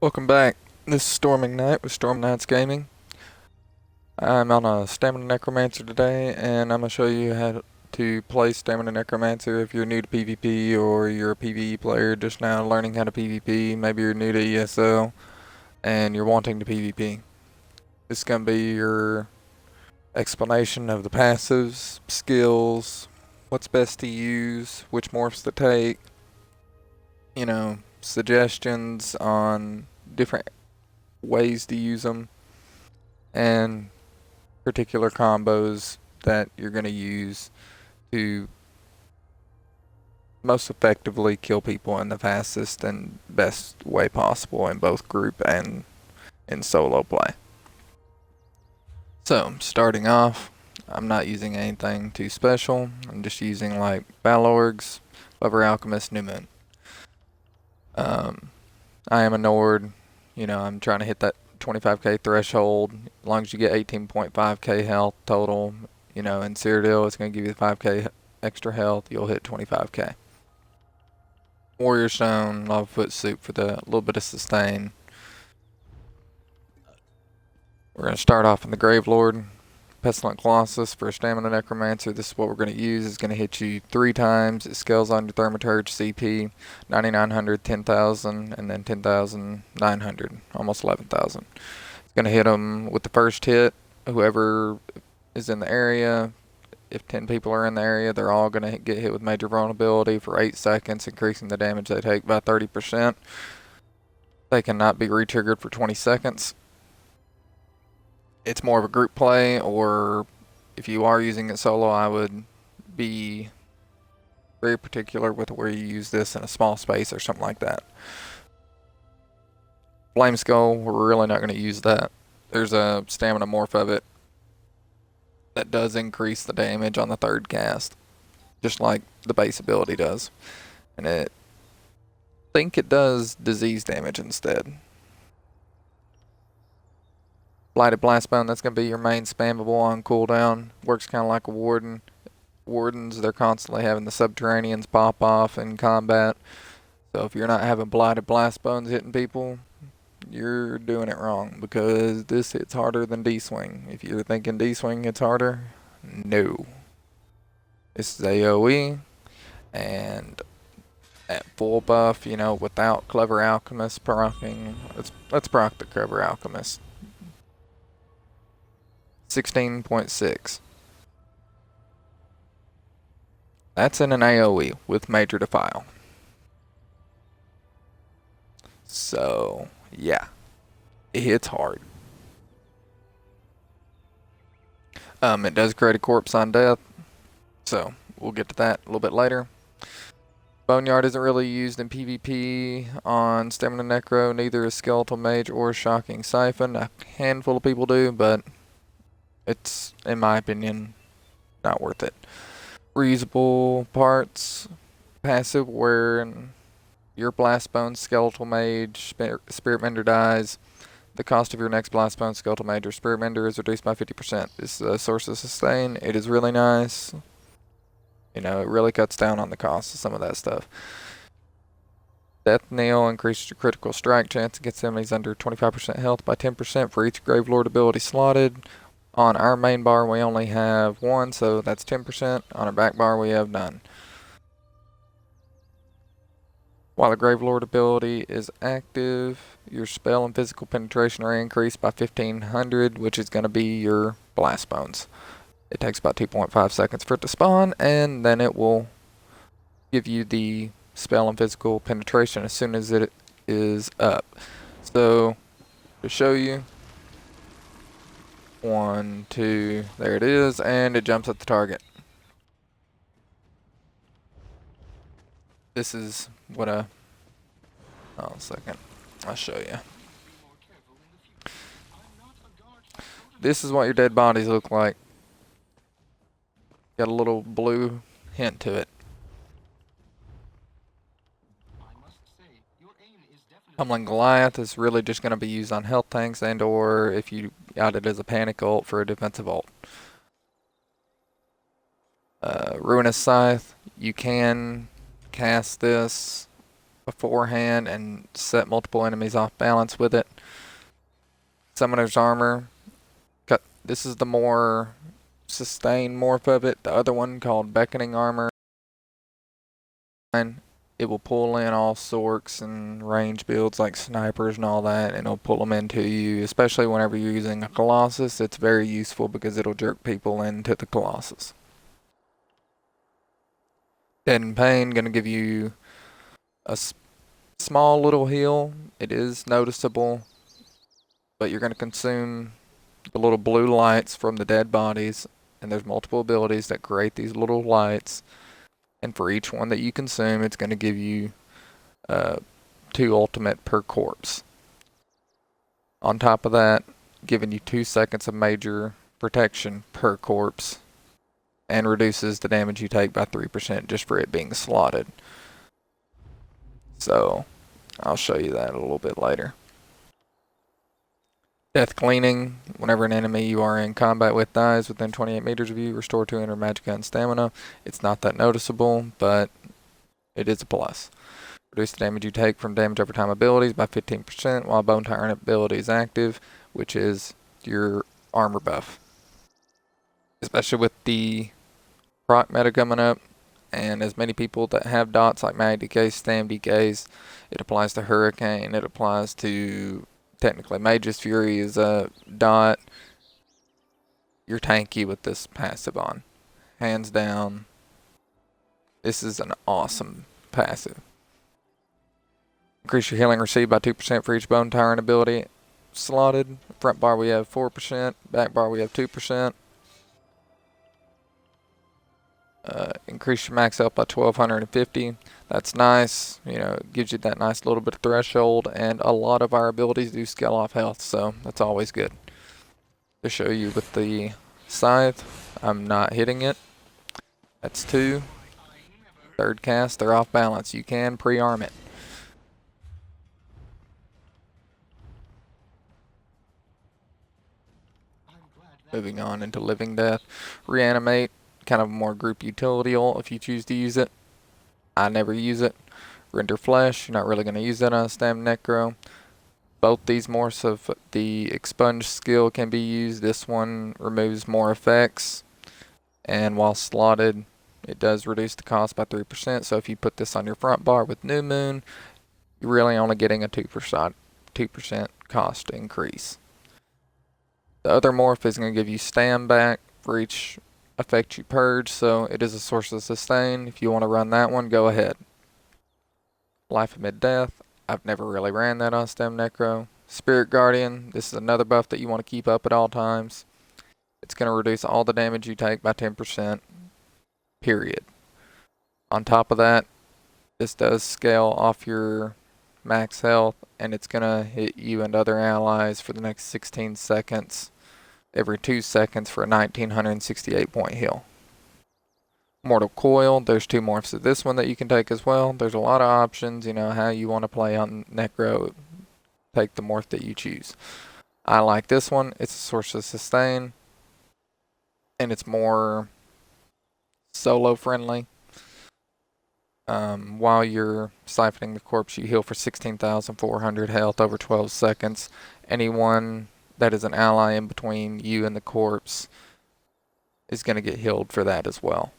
Welcome back. This is Storming Knight with Storm Knights Gaming. I'm on a Stamina Necromancer today, and I'm going to show you how to play Stamina Necromancer if you're new to PvP or you're a PvE player just now learning how to PvP. Maybe you're new to ESO and you're wanting to PvP. This is going to be your explanation of the passives, skills, what's best to use, which morphs to take, suggestions on different ways to use them, and particular combos that you're going to use to most effectively kill people in the fastest and best way possible in both group and in solo play. So, starting off, I'm not using anything too special. I'm just using like Balorgs, Lover Alchemist, New Moon. I am a Nord. I'm trying to hit that 25k threshold. As long as you get 18.5k health total, in Cyrodiil, it's going to give you 5k extra health. You'll hit 25k. Warrior Stone, Lava Foot Soup for the little bit of sustain. We're going to start off in the Gravelord. Pestilent Colossus for Stamina Necromancer. This is what we're going to use. It's going to hit you 3 times. It scales on your Thaumaturge CP, 9,900, 10,000, and then 10,900, almost 11,000. It's going to hit them with the first hit. Whoever is in the area, if 10 people are in the area, they're all going to get hit with major vulnerability for 8 seconds, increasing the damage they take by 30%. They cannot be re-triggered for 20 seconds. It's more of a group play, or if you are using it solo, I would be very particular with where you use this in a small space or something like that. Flame Skull, we're really not going to use that. There's a stamina morph of it that does increase the damage on the third cast, just like the base ability does. And I think it does disease damage instead. Blighted Blastbone, that's going to be your main spammable on cooldown. Works kind of like a Warden. Wardens, they're constantly having the Subterraneans pop off in combat. So if you're not having Blighted Blastbones hitting people, you're doing it wrong, because this hits harder than D-Swing. If you're thinking D-Swing hits harder, no. This is AoE, and at full buff, without Clever Alchemist proccing, let's proc the Clever Alchemist. 16.6. That's in an AoE with Major Defile. So, yeah. It hits hard. It does create a corpse on death. So, we'll get to that a little bit later. Boneyard isn't really used in PvP on Stamina Necro. Neither is Skeletal Mage or Shocking Siphon. A handful of people do, but it's, in my opinion, not worth it. Reusable parts, passive, where your Blastbone, Skeletal Mage, Spirit Mender dies. The cost of your next Blastbone, Skeletal Mage, or Spirit Mender is reduced by 50%. This is a source of sustain. It is really nice. It really cuts down on the cost of some of that stuff. Death Knell increases your critical strike chance against enemies under 25% health by 10% for each Gravelord ability slotted. On our main bar, we only have 1, so that's 10%. On our back bar, we have none. While the Gravelord ability is active, your spell and physical penetration are increased by 1500, which is going to be your Blast Bones. It takes about 2.5 seconds for it to spawn, and then it will give you the spell and physical penetration as soon as it is up. So, to show you, 1, 2, there it is, and it jumps at the target. This is what a second, I'll show you. This is what your dead bodies look like. Got a little blue hint to it. Pummeling Goliath is really just going to be used on health tanks, and or if you got it as a panic ult for a defensive ult. Ruinous Scythe, you can cast this beforehand and set multiple enemies off balance with it. Summoner's Armor. This is the more sustained morph of it. The other one called Beckoning Armor. It will pull in all sorts and range builds like snipers and all that, and it'll pull them into you, especially whenever you're using a Colossus. It's very useful because it'll jerk people into the Colossus. Dead in Pain, going to give you a small little heal. It is noticeable, but you're going to consume the little blue lights from the dead bodies, and there's multiple abilities that create these little lights, and for each one that you consume, it's going to give you 2 ultimate per corpse. On top of that, giving you 2 seconds of major protection per corpse, and reduces the damage you take by 3% just for it being slotted. So I'll show you that a little bit later. Death Cleaning. Whenever an enemy you are in combat with dies within 28 meters of you, restore 200 magicka and stamina. It's not that noticeable, but it is a plus. Reduce the damage you take from damage over time abilities by 15% while Bone Tyrant ability is active, which is your armor buff. Especially with the proc meta coming up, and as many people that have dots like Mag DKs, Stam DKs, it applies to Hurricane, it applies to, technically, Mage's Fury is a dot. You're tanky with this passive on. Hands down, this is an awesome passive. Increase your healing received by 2% for each Bone Tyrant ability slotted. Front bar we have 4%, back bar we have 2%. Increase your max health by 1250. That's nice. You know, it gives you that nice little bit of threshold, and a lot of our abilities do scale off health, so that's always good. To show you with the scythe, I'm not hitting it. That's 2. Third cast, they're off balance. You can pre-arm it. Moving on into Living Death. Reanimate, kind of a more group utility ult if you choose to use it. I never use it. Render Flesh, you're not really going to use that on Stamina Necro. Both these morphs of the Expunge skill can be used. This one removes more effects, and while slotted, it does reduce the cost by 3%. So if you put this on your front bar with New Moon, you're really only getting a 2% cost increase. The other morph is going to give you Stam back for each effect you purge, so it is a source of sustain. If you want to run that one, go ahead. Life amid Death, I've never really ran that on Stem Necro. Spirit Guardian, this is another buff that you want to keep up at all times. It's going to reduce all the damage you take by 10%, period. On top of that, this does scale off your max health, and it's going to hit you and other allies for the next 16 seconds, every 2 seconds for a 1968 point heal. Mortal Coil, there's 2 morphs of this one that you can take as well. There's a lot of options, you know, how you want to play on Necro, take the morph that you choose. I like this one, it's a source of sustain, and it's more solo friendly. While you're siphoning the corpse, you heal for 16,400 health over 12 seconds. Anyone that is an ally in between you and the corpse is going to get healed for that as well.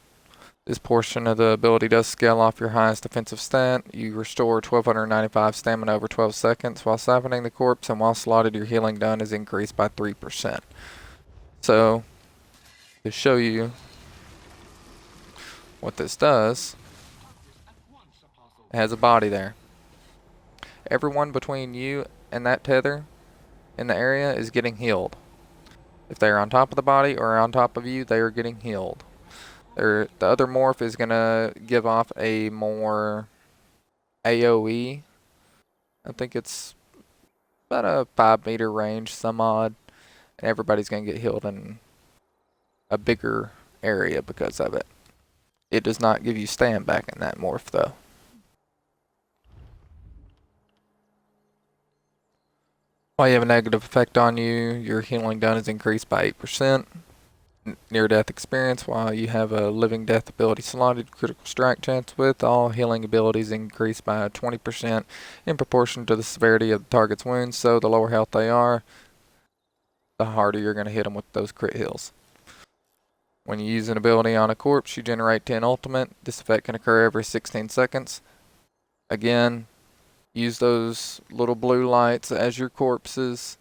This portion of the ability does scale off your highest defensive stat. You restore 1,295 stamina over 12 seconds while siphoning the corpse, and while slotted, your healing done is increased by 3%. So, to show you what this does, it has a body there. Everyone between you and that tether in the area is getting healed. If they're on top of the body or on top of you, they are getting healed. The other morph is going to give off a more AoE. I think it's about a 5-meter range, some odd. And everybody's going to get healed in a bigger area because of it. It does not give you stand back in that morph, though. While you have a negative effect on you, your healing done is increased by 8%. near-death experience, while you have a living death ability slotted. Critical strike chance with all healing abilities increased by 20% in proportion to the severity of the target's wounds, so the lower health they are, the harder you're going to hit them with those crit heals. When you use an ability on a corpse, you generate 10 ultimate. This effect can occur every 16 seconds. Again, use those little blue lights as your corpses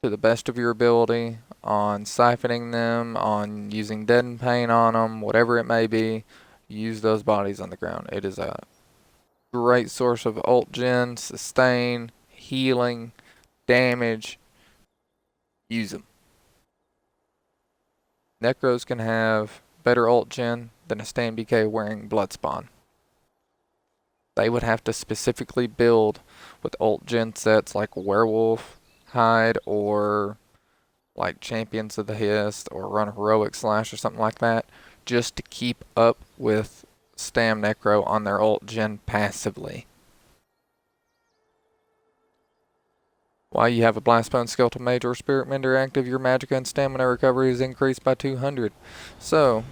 to the best of your ability on siphoning them, on using deaden paint on them, whatever it may be. Use those bodies on the ground. It is a great source of ult gen, sustain, healing, damage. Use them. Necros can have better ult gen than a Stam BK wearing Bloodspawn. They would have to specifically build with ult gen sets like Werewolf Hide or like Champions of the Hist or run Heroic Slash or something like that just to keep up with Stam Necro on their ult gen passively. While you have a Blastbone, Skeletal Mage, or Spirit Mender active, your Magicka and Stamina recovery is increased by 200. So,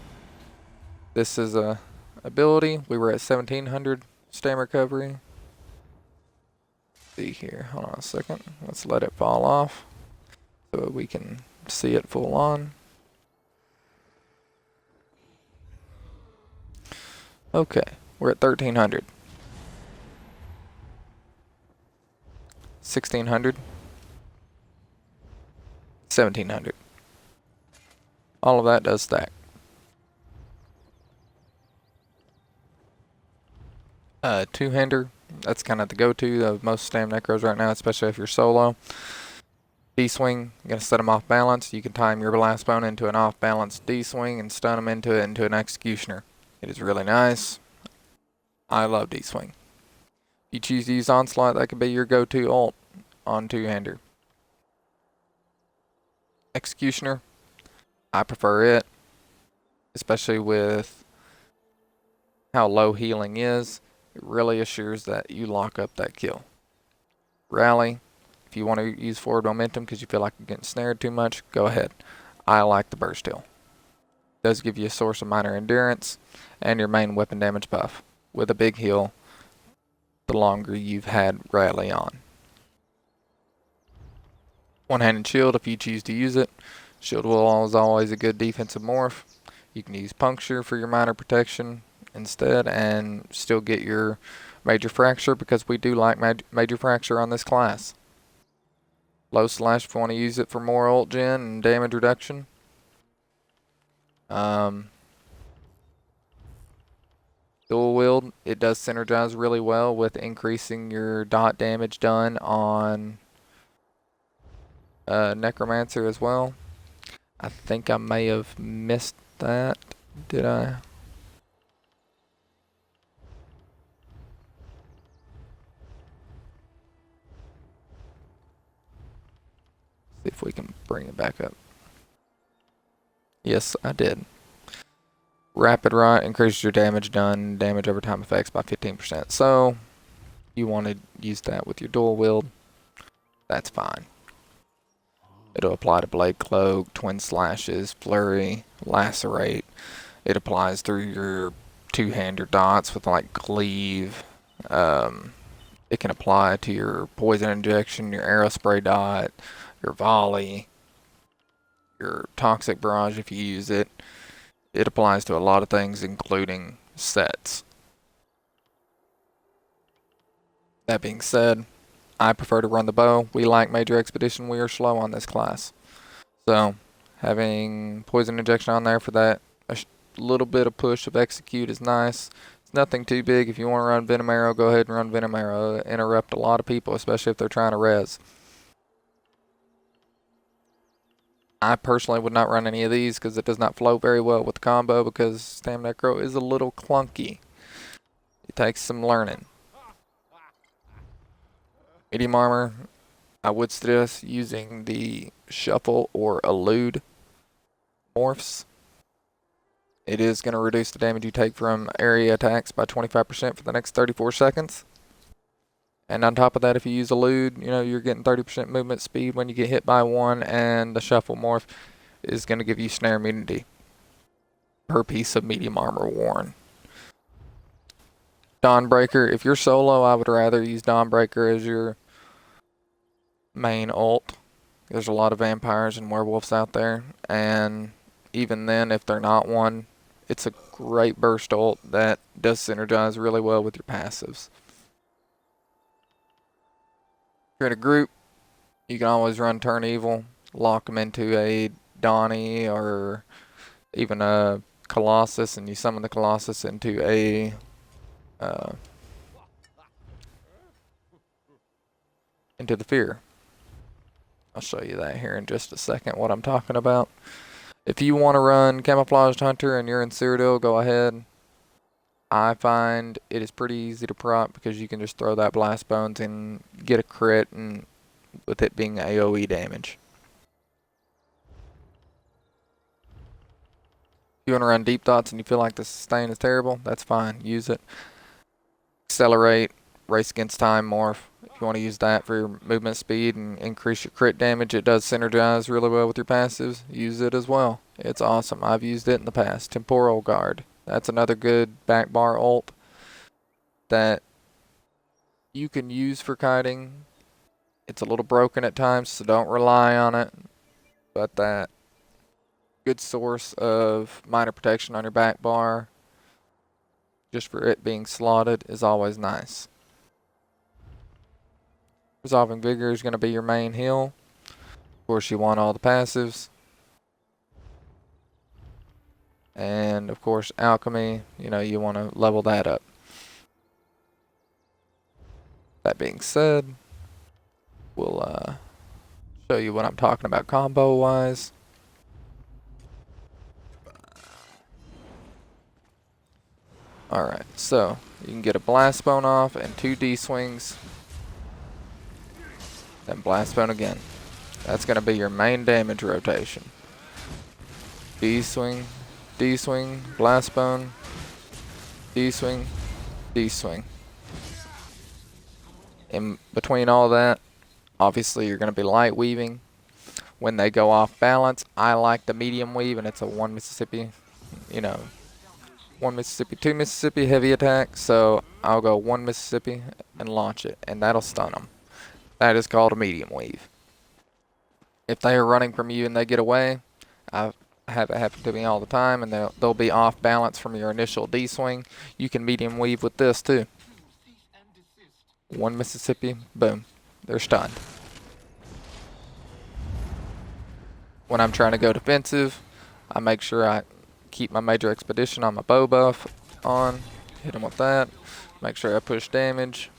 this is a ability. We were at 1700 Stam recovery. Let's see here, hold on a second. Let's let it fall off so we can see it full on. Okay, we're at 1300. 1600. 1700. All of that does stack. Two-hander, that's kind of the go-to of most Stam Necros right now, especially if you're solo. D-swing, you're going to set them off balance. You can time your Blastbone into an off-balance D-swing and stun them into an Executioner. It is really nice. I love D-swing. If you choose to use Onslaught, that could be your go-to ult on two-hander. Executioner, I prefer it, especially with how low healing is. It really assures that you lock up that kill. Rally, if you want to use forward momentum because you feel like you're getting snared too much, go ahead. I like the burst heal. It does give you a source of minor endurance and your main weapon damage buff with a big heal the longer you've had Rally on. One-handed shield, if you choose to use it. Shield wall is always a good defensive morph. You can use puncture for your minor protection instead and still get your major fracture because we do like major fracture on this class. Low slash if you want to use it for more ult gen and damage reduction. Dual wield, it does synergize really well with increasing your dot damage done on Necromancer as well. I think I may have missed that. Did I? See if we can bring it back up. Yes, I did. Rapid Rot increases your damage done, damage over time effects by 15%. So, you want to use that with your dual wield, that's fine. It'll apply to Blade Cloak, Twin Slashes, Flurry, Lacerate. It applies through your two-hander dots with like Cleave. It can apply to your Poison Injection, your Aerospray dot, your Volley, your Toxic Barrage if you use it. It applies to a lot of things, including sets. That being said, I prefer to run the bow. We like Major Expedition. We are slow on this class. So, having Poison Injection on there for that little bit of push of Execute is nice. It's nothing too big. If you want to run Venom Arrow, go ahead and run Venom Arrow. It'll interrupt a lot of people, especially if they're trying to res. I personally would not run any of these because it does not flow very well with the combo because Stam Necro is a little clunky. It takes some learning. Medium armor, I would suggest using the Shuffle or Elude morphs. It is going to reduce the damage you take from area attacks by 25% for the next 34 seconds. And on top of that, if you use Elude, you're getting 30% movement speed when you get hit by one, and the Shuffle morph is going to give you snare immunity per piece of medium armor worn. Dawnbreaker, if you're solo, I would rather use Dawnbreaker as your main ult. There's a lot of vampires and werewolves out there, and even then, if they're not one, it's a great burst ult that does synergize really well with your passives. If you're in a group, you can always run Turn Evil, lock them into a Donnie or even a Colossus, and you summon the Colossus into a into the Fear. I'll show you that here in just a second, what I'm talking about. If you want to run Camouflaged Hunter and you're in Cyrodiil, go ahead. I find it is pretty easy to proc because you can just throw that Blast Bones and get a crit, and with it being AoE damage. If you want to run Deep Thoughts and you feel like the sustain is terrible, that's fine. Use it. Accelerate, Race Against Time Morph. If you want to use that for your movement speed and increase your crit damage, it does synergize really well with your passives. Use it as well. It's awesome. I've used it in the past. Temporal Guard. That's another good back bar ult that you can use for kiting. It's a little broken at times, so don't rely on it. But that good source of minor protection on your back bar, just for it being slotted, is always nice. Resolving Vigor is going to be your main heal. Of course, you want all the passives. And of course, Alchemy, you want to level that up. That being said, we'll show you what I'm talking about combo wise. Alright, so you can get a Blast Bone off and 2 D-swings. Then Blast Bone again. That's going to be your main damage rotation. D-swing, D-swing, Blast Bone, D-swing, D-swing. In between all that, obviously you're going to be light weaving. When they go off balance, I like the medium weave, and it's a 1 Mississippi, 1 Mississippi, 2 Mississippi heavy attack. So I'll go 1 Mississippi and launch it, and that'll stun them. That is called a medium weave. If they are running from you and they get away, I have it happen to me all the time, and they'll be off balance from your initial D-swing. You can medium weave with this too. 1 Mississippi, boom, they're stunned. When I'm trying to go defensive, I make sure I keep my Major Expedition on my bow buff on, hit them with that, make sure I push damage.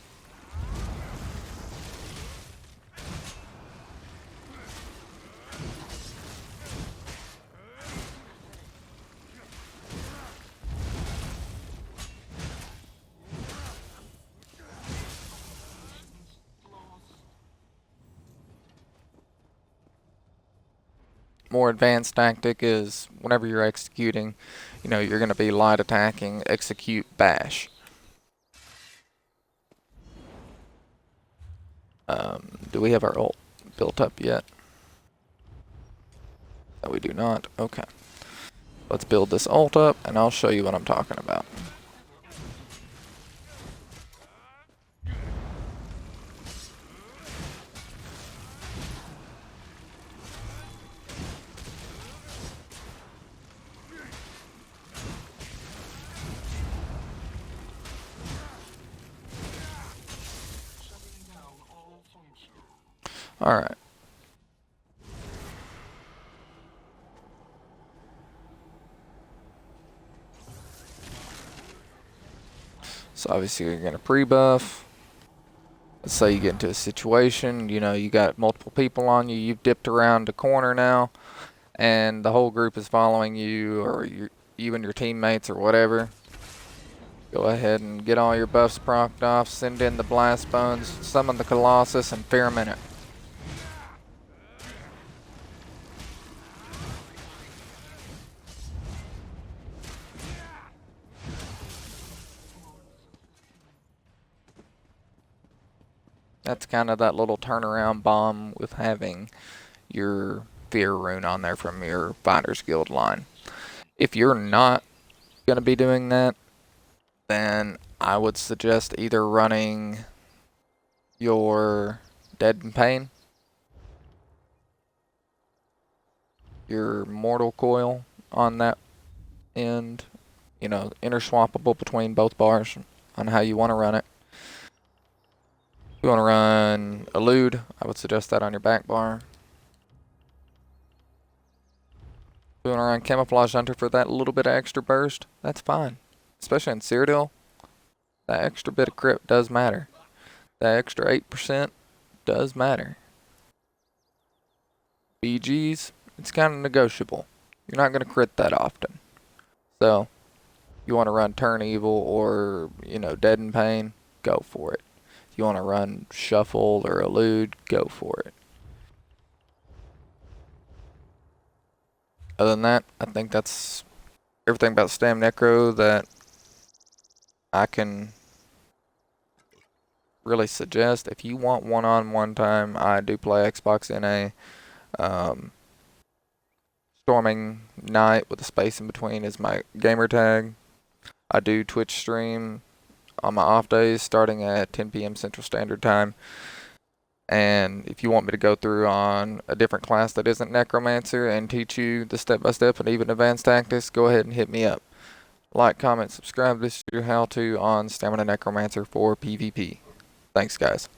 More advanced tactic is whenever you're executing, you're going to be light attacking, execute bash. Do we have our ult built up yet? No, we do not. Okay. Let's build this ult up, and I'll show you what I'm talking about. Alright. So obviously you're going to pre-buff. Let's say you get into a situation, you got multiple people on you, you've dipped around a corner now, and the whole group is following you, or you and your teammates or whatever. Go ahead and get all your buffs procced off, send in the Blast Bones, summon the Colossus, and fear 'em in it. That's kind of that little turnaround bomb with having your Fear rune on there from your Finder's Guild line. If you're not going to be doing that, then I would suggest either running your Dead in Pain, your Mortal Coil on that end, interswappable between both bars on how you want to run it. If you want to run Elude, I would suggest that on your back bar. If you want to run Camouflage Hunter for that little bit of extra burst, that's fine. Especially in Cyrodiil, that extra bit of crit does matter. That extra 8% does matter. BGs, it's kind of negotiable. You're not going to crit that often. So, you want to run Turn Evil or, Dead in Pain, go for it. If you want to run Shuffle or Elude, go for it. Other than that, I think that's everything about Stamina Necro that I can really suggest. If you want one-on-one time, I do play Xbox in a Storming Night with a space in between is my gamer tag. I do Twitch stream on my off days starting at 10 p.m. Central Standard Time. And if you want me to go through on a different class that isn't Necromancer and teach you the step-by-step and even advanced tactics, go ahead and hit me up. Like, comment, subscribe. This is your how-to on Stamina Necromancer for PvP. Thanks, guys.